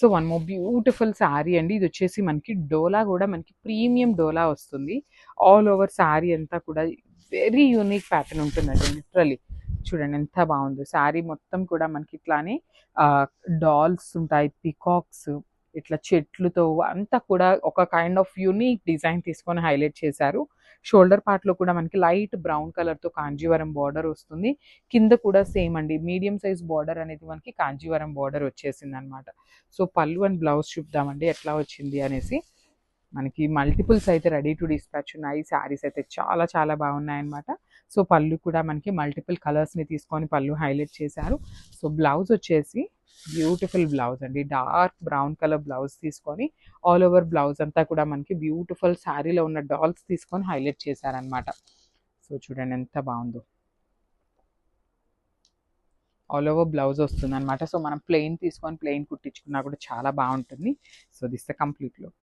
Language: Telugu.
So one more beautiful sari అండి. ఇది వచ్చేసి మనకి డోలా కూడా మనకి ప్రీమియం డోలా వస్తుంది. ఆల్ ఓవర్ శారీ అంతా కూడా వెరీ యూనిక్ ప్యాటర్న్ ఉంటుందండి లిటరలీ. చూడండి ఎంత బాగుందో శారీ మొత్తం కూడా మనకి ఇట్లానే డాల్స్ ఉంటాయి, పికాక్స్, ఇట్లా చెట్లుతో అంతా కూడా ఒక కైండ్ ఆఫ్ యూనిక్ డిజైన్ తీసుకొని హైలైట్ చేశారు. షోల్డర్ పార్ట్లో కూడా మనకి లైట్ బ్రౌన్ కలర్తో కాంజీవరం బార్డర్ వస్తుంది. కింద కూడా సేమ్ అండి, మీడియం సైజ్ బార్డర్ అనేది మనకి కాంజీవరం బార్డర్ వచ్చేసింది అనమాట. సో పళ్ళు అండ్ బ్లౌజ్ చూద్దామండి ఎట్లా వచ్చింది అనేసి. మనకి మల్టిపుల్స్ అయితే రెడీ టు డిస్పాచ్ ఉన్నాయి. శారీస్ అయితే చాలా చాలా బాగున్నాయన్నమాట. సో పళ్ళు కూడా మనకి మల్టిపుల్ కలర్స్ని తీసుకొని పళ్ళు హైలైట్ చేశారు. సో బ్లౌజ్ వచ్చేసి బ్యూటిఫుల్ బ్లౌజ్ అండి, డార్క్ బ్రౌన్ కలర్ బ్లౌజ్ తీసుకొని ఆల్ ఓవర్ బ్లౌజ్ అంతా కూడా మనకి బ్యూటిఫుల్ శారీలో ఉన్న డాల్స్ తీసుకొని హైలైట్ చేశారనమాట. సో చూడండి ఎంత బాగుందో, ఆల్ ఓవర్ బ్లౌజ్ వస్తుంది అనమాట. సో మనం ప్లెయిన్ తీసుకొని ప్లెయిన్ కుట్టించుకున్నా కూడా చాలా బాగుంటుంది. So this the complete look.